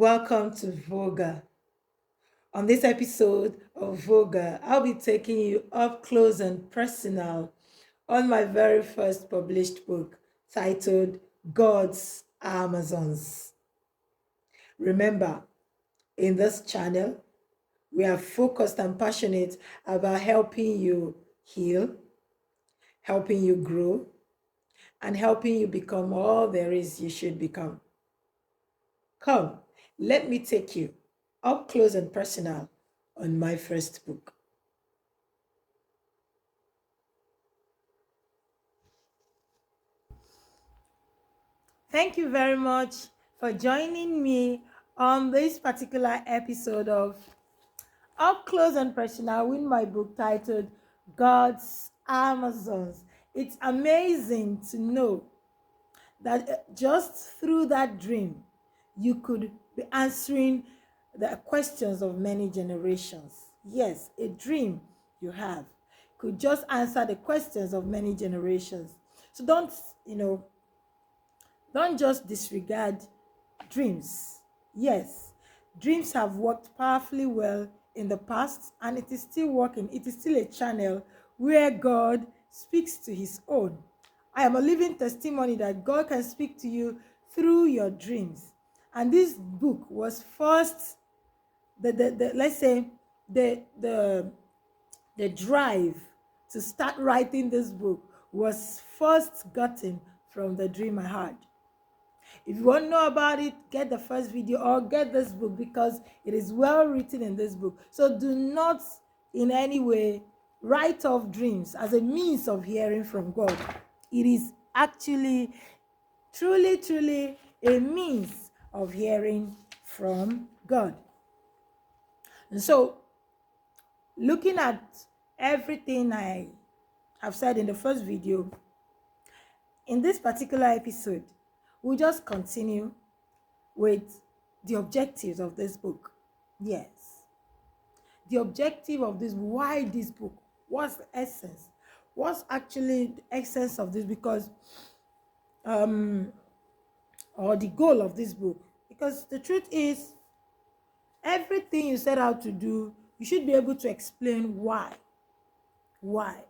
Welcome to Voga. On this episode of Voga, I'll be taking you up close and personal on my very first published book titled God's Amazons. Remember, in this channel, we are focused and passionate about helping you heal, helping you grow, and helping you become all there is you should become. Come, let me take you up close and personal on my first book. Thank you very much for joining me on this particular episode of Up Close and Personal with my book titled God's Amazons. It's amazing to know that just through that dream, you could be answering the questions of many generations. Yes, a dream you have could just answer the questions of many generations. So don't just disregard dreams. Yes, dreams have worked powerfully well in the past, and it is still working. It is still a channel where God speaks to his own. I am a living testimony that God can speak to you through your dreams. And this book was first, let's say, the drive to start writing this book was first gotten from the dream I had. If you want to know about it, get the first video or get this book because it is well written in this book. So do not in any way write off dreams as a means of hearing from God. It is actually truly a means of hearing from God. And so, looking at everything I have said in the first video, in this particular episode, we'll just continue with the objectives of this book. Yes. The objective of this, why this book? What's the essence? What's actually the essence of this? Because, or the goal of this book. Because the truth is, everything you set out to do, you should be able to explain why. Why?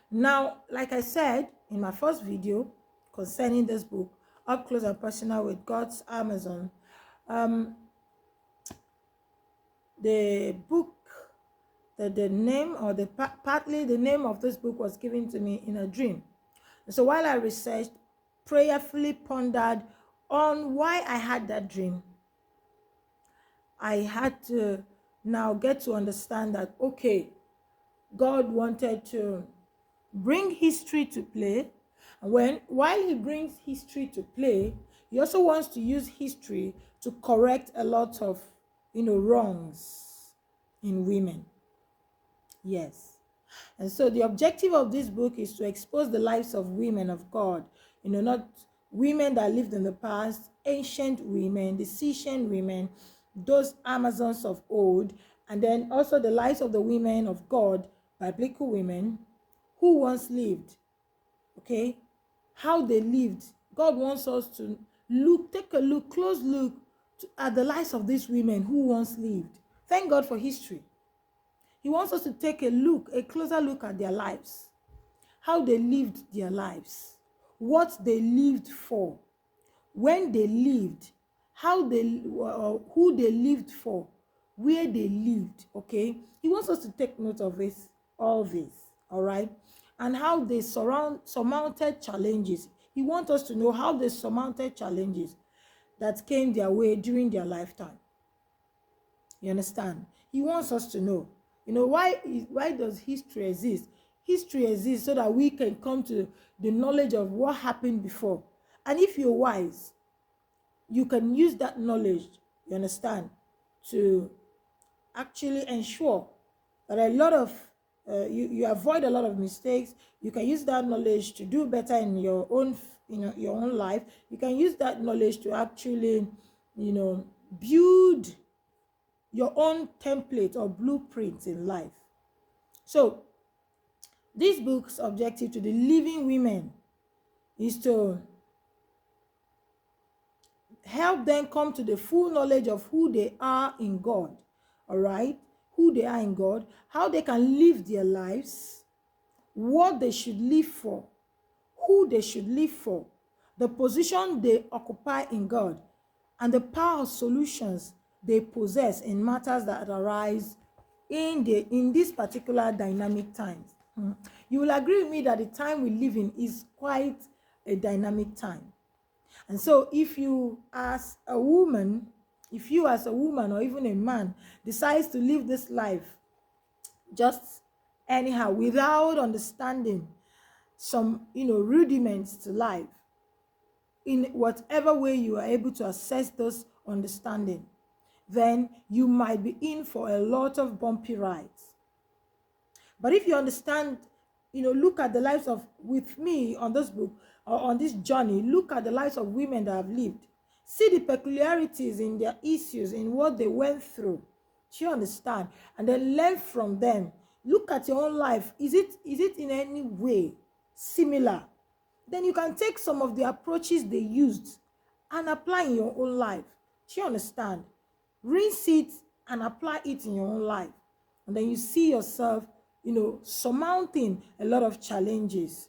Now, like I said in my first video concerning this book, Up Close and Personal with God's Amazon, the book, the name or partly the name of this book was given to me in a dream. And so while I researched, prayerfully pondered on why I had that dream, I had to now get to understand that, okay, God wanted to bring history to play. And while he brings history to play, he also wants to use history to correct a lot of, wrongs in women. Yes. And so the objective of this book is to expose the lives of women of God, not women that lived in the past, ancient women, decision women, those Amazons of old, and then also the lives of the women of God, biblical women, who once lived, okay, how they lived. God wants us to take a look, close look at the lives of these women who once lived. Thank God for history. He wants us to take a closer look at their lives, how they lived their lives, what they lived for, when they lived, how they, who they lived for, where they lived, okay? He wants us to take note of this, all this, all right? And how they surmounted challenges. He wants us to know how they surmounted challenges that came their way during their lifetime. You understand? He wants us to know. Why does history exist? History exists so that we can come to the knowledge of what happened before. And if you're wise, you can use that knowledge, you understand, to actually ensure that a lot of you avoid a lot of mistakes. You can use that knowledge to do better in your own your own life. You can use that knowledge to actually build your own template or blueprint in life. So this book's objective to the living women is to help them come to the full knowledge of who they are in God. All right? Who they are in God, how they can live their lives, what they should live for, who they should live for, the position they occupy in God, and the power of solutions they possess in matters that arise in this particular dynamic times. You will agree with me that the time we live in is quite a dynamic time. And so if you as a woman or even a man decides to live this life just anyhow without understanding some rudiments to life, in whatever way you are able to assess those understanding, then you might be in for a lot of bumpy rides. But if you understand, look at the lives of, with me on this book, or on this journey, look at the lives of women that have lived. See the peculiarities in their issues, in what they went through. Do you understand? And then learn from them. Look at your own life. Is it in any way similar? Then you can take some of the approaches they used and apply in your own life. Do you understand? Rinse it and apply it in your own life. And then you see yourself, surmounting a lot of challenges.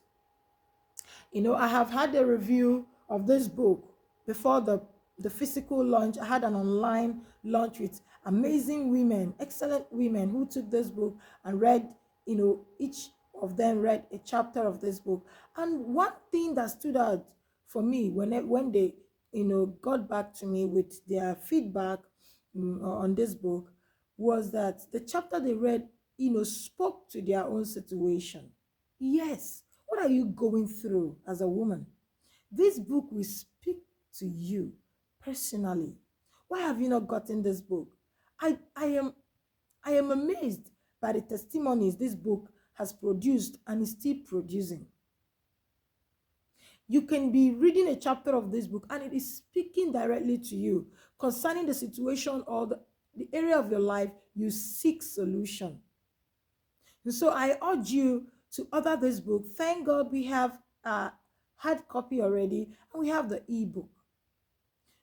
I have had a review of this book before the physical launch. I had an online launch with amazing women, excellent women who took this book and read, each of them read a chapter of this book. And one thing that stood out for me when they, got back to me with their feedback on this book was that the chapter they read, spoke to their own situation. Yes, what are you going through as a woman? This book will speak to you personally. Why have you not gotten this book? I am amazed by the testimonies this book has produced and is still producing. You can be reading a chapter of this book and it is speaking directly to you concerning the situation or the area of your life you seek solution. And so I urge you to order this book. Thank God we have a hard copy already and we have the ebook.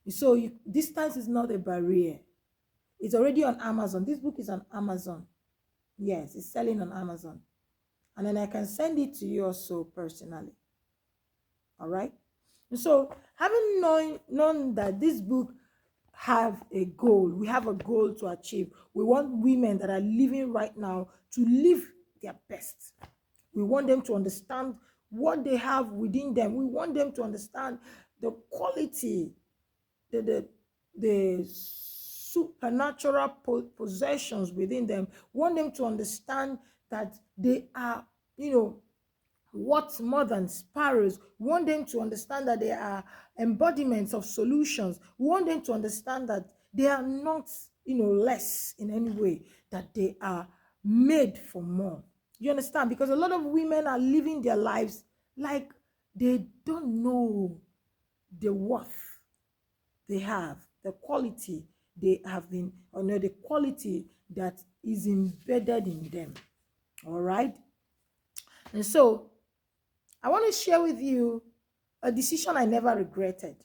So distance is not a barrier. It's already on Amazon. This book is on Amazon. Yes, it's selling on Amazon. And then I can send it to you also personally. All right? And so having known that this book have a goal, we have a goal to achieve. We want women that are living right now to live their best. We want them to understand what they have within them. We want them to understand the quality, the supernatural possessions within them. We want them to understand that they are, what's more than sparrows. We want them to understand that they are embodiments of solutions. We want them to understand that they are not, less in any way, that they are made for more. You understand? Because a lot of women are living their lives like they don't know the worth they have, the quality they have been, the quality that is embedded in them. All right? And so I want to share with you a decision I never regretted.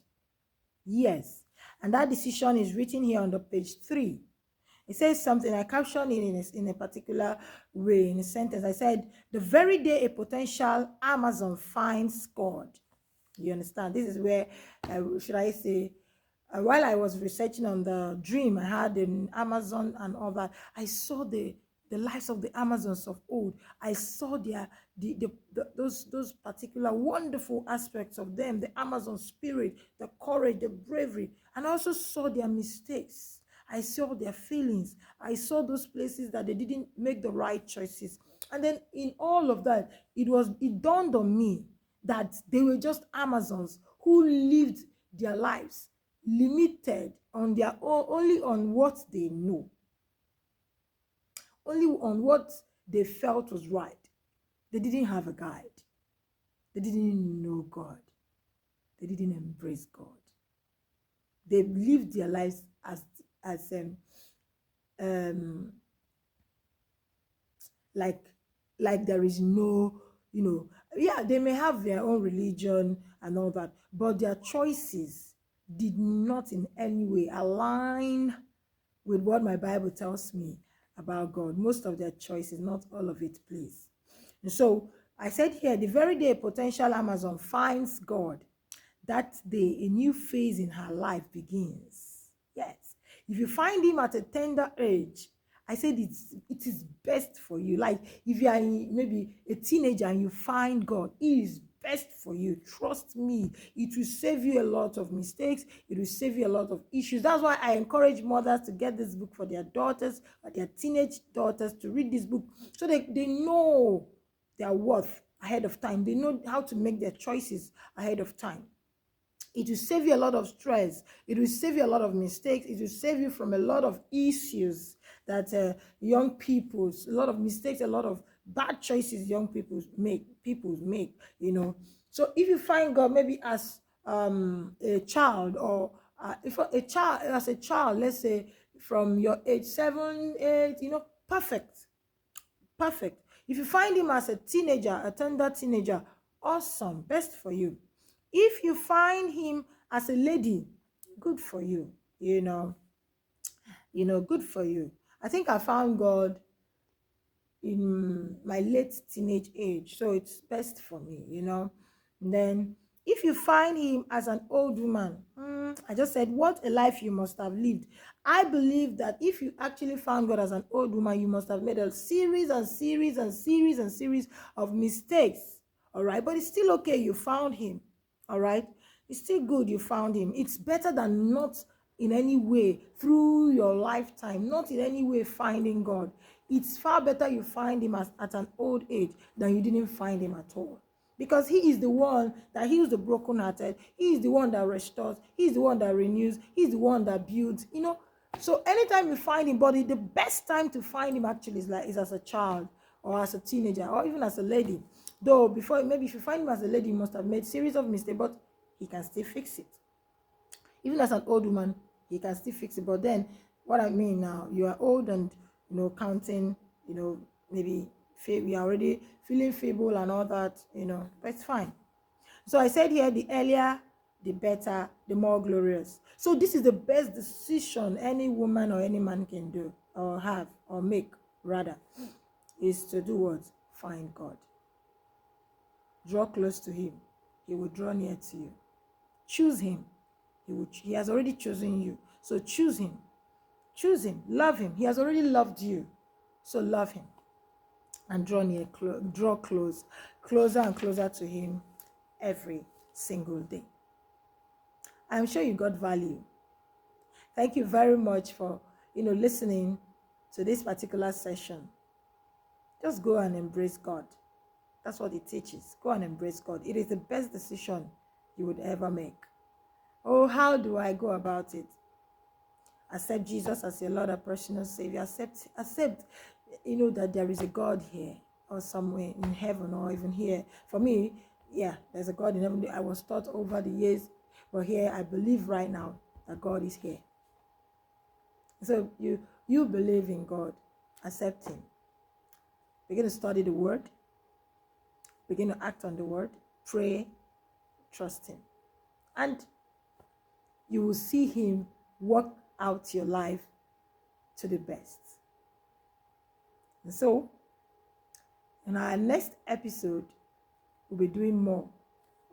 Yes. And that decision is written here on the page 3. It says something, I captioned it in a particular way, in a sentence. I said, the very day a potential Amazon finds God. You understand? This is where, should I say, while I was researching on the dream I had in Amazon and all that, I saw the lives of the Amazons of old. I saw those particular wonderful aspects of them, the Amazon spirit, the courage, the bravery, and I also saw their mistakes. I saw their feelings. I saw those places that they didn't make the right choices. And then in all of that, it dawned on me that they were just Amazons who lived their lives limited on their own, only on what they know, only on what they felt was right. They didn't have a guide. They didn't know God. They didn't embrace God. They lived their lives as like there is no, yeah, they may have their own religion and all that, but their choices did not in any way align with what my Bible tells me about God. Most of their choices, not all of it, please. And so I said here, the very day a potential Amazon finds God, that day a new phase in her life begins. Yes. If you find him at a tender age, I said it is best for you. Like if you are maybe a teenager and you find God, it is best for you. Trust me, it will save you a lot of mistakes. It will save you a lot of issues. That's why I encourage mothers to get this book for their daughters or their teenage daughters, to read this book so they know their worth ahead of time. They know how to make their choices ahead of time. It will save you a lot of stress. It will save you a lot of mistakes. It will save you from a lot of issues that young people, a lot of mistakes, a lot of bad choices young people make, you know. So if you find God maybe as a child, or if a child, as a child, let's say from your age 7, 8, you know, perfect. If you find him as a teenager, a tender teenager, awesome, best for you. If you find him as a lady, good for you, you know, good for you. I think I found God in my late teenage age, so it's best for me, you know. And then if you find him as an old woman, I just said, what a life you must have lived. I believe that if you actually found God as an old woman, you must have made a series and series and series and series of mistakes. All right, but it's still okay, you found him. All right, it's still good you found him. It's better than not in any way through your lifetime, not in any way finding God. It's far better you find him at an old age than you didn't find him at all. Because he is the one that heals the brokenhearted. He is the one that restores. He is the one that renews. He is the one that builds, you know. So anytime you find him, but the best time to find him actually is as a child, or as a teenager, or even as a lady. Though before, maybe if you find him as a lady, you must have made series of mistakes, but he can still fix it. Even as an old woman, he can still fix it. But then what I mean now, you are old and, you know, counting, you know, maybe we are already feeling feeble and all that, you know, but it's fine. So I said here, the earlier, the better, the more glorious. So this is the best decision any woman or any man can do, or have, or make, rather, is to do what? Find God. Draw close to him. He will draw near to you. Choose him. He has already chosen you. So choose him. Choose him. Love him. He has already loved you. So love him. And draw near, draw closer and closer to him every single day. I'm sure you got value. Thank you very much for, listening to this particular session. Just go and embrace God. That's what it teaches. Go and embrace God. It is the best decision you would ever make. Oh, how do I go about it? Accept Jesus as your Lord and personal Savior. Accept, that there is a God here, or somewhere in heaven, or even here. For me, yeah, there's a God in heaven. I was taught over the years, but here I believe right now that God is here. So you believe in God, accept him. Begin to study the word. Begin to act on the word. Pray, trust him. And you will see him work out your life to the best. And so, in our next episode, we'll be doing more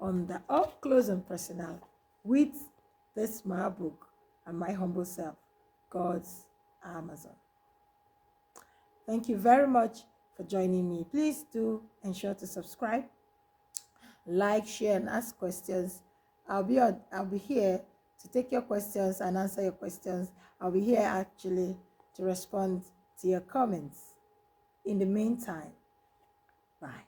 on the up close and personal with this my book and my humble self, God's Amazon. Thank you very much for joining me. Please do ensure to subscribe, like, share, and ask questions. I'll be here to take your questions and answer your questions. I'll be here actually to respond to your comments. In the meantime, bye.